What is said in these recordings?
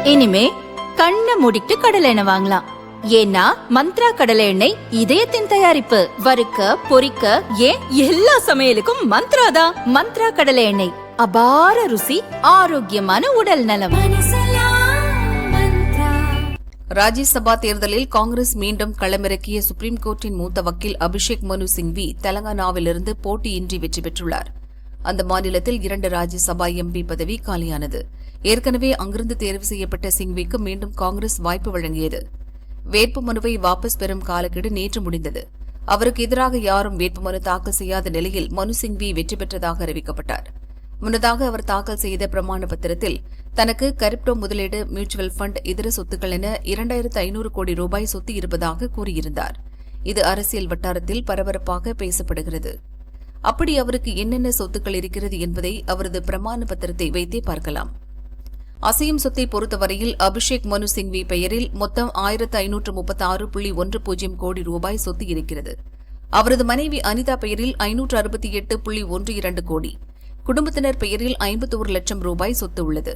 இனிமே கண்ணை மூடிட்டு கடலை எண்ணெய் வாங்கலாம். ஏன்னா மந்த்ரா கடலை எண்ணெய் இதயத்தின் தயாரிப்பு. வறுக்க பொரிக்க ஏன் எல்லா சமையலுக்கும் மந்த்ரா தான். மந்த்ரா கடலை எண்ணெய், அபார ருசி, ஆரோக்கியமான உடல் நலம். ராஜ்யசபா தேர்தலில் காங்கிரஸ் மீண்டும் களமிறக்கிய சுப்ரீம் கோர்ட்டின் மூத்த வக்கீல் அபிஷேக் மனு சிங்வி தெலங்கானாவிலிருந்து போட்டியின்றி வெற்றி பெற்றுள்ளார். அந்த மாநிலத்தில் 2 ராஜ்யசபா எம்பி பதவி காலியானது. ஏற்கனவே அங்கிருந்து தேர்வு செய்யப்பட்ட சிங்விக்கு மீண்டும் காங்கிரஸ் வாய்ப்பு வழங்கியது. வேட்புமனுவை வாபஸ் பெறும் காலக்கெடு நேற்று முடிந்தது. அவருக்கு எதிராக யாரும் வேட்புமனு தாக்கல் செய்யாத நிலையில் மனு சிங்வி வெற்றி பெற்றதாக அறிவிக்கப்பட்டார். முன்னதாக அவர் தாக்கல் செய்த பிரமாண பத்திரத்தில் தனக்கு கிரிப்டோ முதலீடு, மியூச்சுவல் ஃபண்ட், இதர சொத்துக்கள் என 2500 கோடி ரூபாய் சொத்து இருப்பதாக கூறியிருந்தார். இது அரசியல் வட்டாரத்தில் பரபரப்பாக பேசப்படுகிறது. அப்படி அவருக்கு என்னென்ன சொத்துக்கள் இருக்கிறது என்பதை அவரது பிரமாண பத்திரத்தை வைத்தே பார்க்கலாம். அசையும் சொத்தை பொறுத்தவரையில் அபிஷேக் மனு சிங்வி பெயரில் மொத்தம் 1536.10 கோடி ரூபாய் சொத்து இருக்கிறது. அவரது மனைவி அனிதா பெயரில் 568.12 கோடி, குடும்பத்தினர் பெயரில் 51 லட்சம் ரூபாய் சொத்து உள்ளது.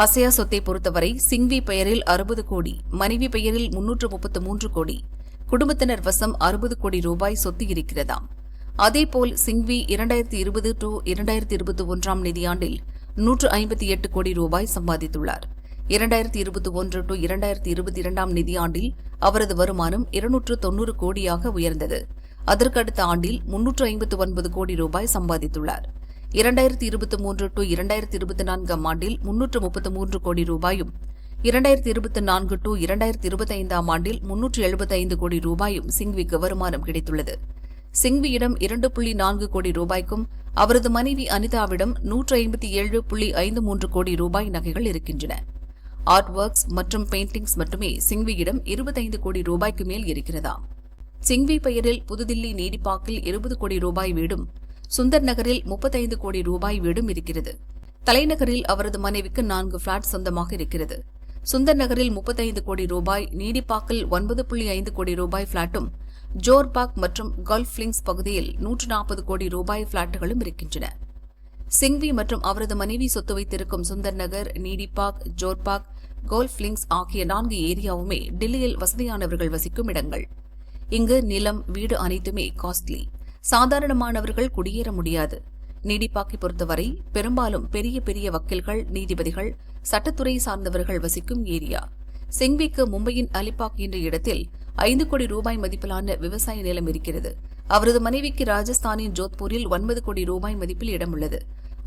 அசையா சொத்தை பொறுத்தவரை சிங்வி பெயரில் 60 கோடி, மனைவி பெயரில் 333 கோடி, குடும்பத்தினர் வசம் 60 கோடி ரூபாய் சொத்து இருக்கிறதாம். அதேபோல் சிங்வி 2020-2021 நிதியாண்டில் 158 கோடி ரூபாய் சம்பாதித்துள்ளார். 2021-2022 நிதியாண்டில் அவரது வருமானம் 290 கோடியாக உயர்ந்தது. அதற்கடுத்த ஆண்டில் 359 கோடி ரூபாய் சம்பாதித்துள்ளார். 2023-2024 ஆண்டில் 333 கோடி ரூபாயும், 2024-2025 ஆண்டில் 375 கோடி ரூபாயும் சிங்விக்கு வருமானம் கிடைத்துள்ளது. சிங்வியிடம் 2.4 கோடி ரூபாய்க்கும் அவரது மனைவி அனிதாவிடம் 157.53 கோடி ரூபாய் நகைகள் இருக்கின்றன. ஆர்ட் ஒர்க்ஸ் மற்றும் பெயிண்டிங்ஸ் மட்டுமே சிங்வியிடம் 25 கோடி ரூபாய்க்கு மேல் இருக்கிறதாம். சிங்வி பெயரில் புதுதில்லி நீடிப்பாக்கில் 20 கோடி ரூபாய் வீடும், சுந்தர் நகரில் 35 கோடி ரூபாய் வீடும் இருக்கிறது. தலைநகரில் அவரது மனைவிக்கு 4 பிளாட் சொந்தமாக இருக்கிறது. சுந்தர் நகரில் 35 கோடி ரூபாய், நீடிப்பாக்கில் 9.5 கோடி ரூபாய் பிளாட்டும், ஜோர்பாக் மற்றும் கல்ஃப் லிங்க்ஸ் பகுதியில் 140 கோடி ரூபாய் பிளாட்டுகளும் இருக்கின்றன. சிங்வி மற்றும் அவரது மனைவி சொத்து வைத்திருக்கும் சுந்தர் நகர், நீடிபாக், ஜோர்பாக், கோல்ஃப் லிங்க்ஸ் ஆகிய 4 ஏரியாவுமே டெல்லியில் வசதியானவர்கள் வசிக்கும் இடங்கள். இங்கு நிலம், வீடு அனைத்துமே காஸ்ட்லி. சாதாரணமானவர்கள் குடியேற முடியாது. நீடிப்பாக்கை பொறுத்தவரை பெரும்பாலும் பெரிய பெரிய வக்கீல்கள், நீதிபதிகள், சட்டத்துறை சார்ந்தவர்கள் வசிக்கும் ஏரியா. சிங்விக்கு மும்பையின் அலிபாக் என்ற இடத்தில் 5 கோடி ரூபாய் மதிப்பிலான விவசாய நிலம் இருக்கிறது. அவரது மனைவிக்கு ராஜஸ்தானின் ஜோத்பூரில் 9 கோடி ரூபாய் மதிப்பில் இடம் உள்ளது.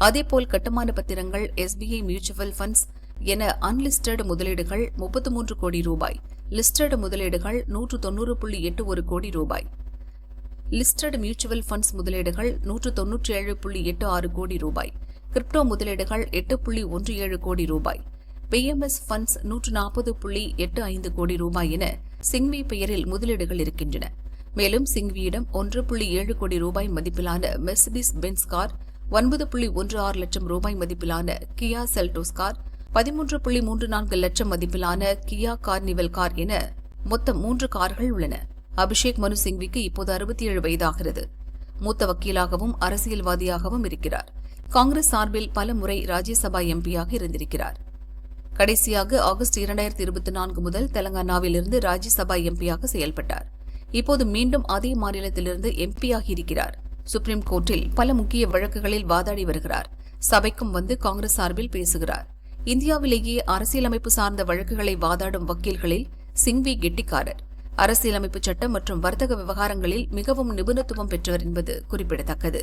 அதேபோல் கட்டுமான பத்திரங்கள், SBI மியூச்சுவல் ஃபண்ட்ஸ் என அன்லிஸ்டட் முதலீடுகள் 33 கோடி ரூபாய், லிஸ்டட் முதலீடுகள் 190.81 கோடி ரூபாய், லிஸ்டட் மியூச்சுவல் ஃபண்ட்ஸ் முதலீடுகள் 197.86 கோடி ரூபாய், கிரிப்டோ முதலீடுகள் 8.17 கோடி ரூபாய், PMS ஃபண்ட்ஸ் 140.85 கோடி ரூபாய் என சிங்வி பெயரில் முதலீடுகள் இருக்கின்றன. மேலும் சிங்வியிடம் 1.7 கோடி ரூபாய் மதிப்பிலான மெர்சிடிஸ் பென்ஸ் கார், 9.16 லட்சம் ரூபாய் மதிப்பிலான கியா செல்டோஸ் கார், 13.34 லட்சம் மதிப்பிலான கியா கார்னிவல் கார் என மொத்தம் 3 கார்கள் உள்ளன. அபிஷேக் மனு சிங்விக்கு இப்போது 67 வயதாகிறது. மூத்த வக்கீலாகவும் அரசியல்வாதியாகவும் இருக்கிறார். காங்கிரஸ் சார்பில் பல முறை ராஜ்யசபா எம்பியாக இருந்திருக்கிறார். கடைசியாக ஆகஸ்ட் 2024 முதல் தெலங்கானாவிலிருந்து ராஜ்யசபா எம்பியாக செயல்பட்டார். இப்போது மீண்டும் அதே மாநிலத்திலிருந்து எம்பியாகி இருக்கிறார். சுப்ரீம் கோர்ட்டில் பல முக்கிய வழக்குகளில் வாதாடி வருகிறார். சபைக்கும் வந்து காங்கிரஸ் சார்பில் பேசுகிறார். இந்தியாவிலேயே அரசியலமைப்பு சார்ந்த வழக்குகளை வாதாடும் வக்கீல்களில் சிங்வி கெட்டிக்காரர். அரசியலமைப்பு சட்டம் மற்றும் வர்த்தக விவகாரங்களில் மிகவும் நிபுணத்துவம் பெற்றவர் என்பது குறிப்பிடத்தக்கது.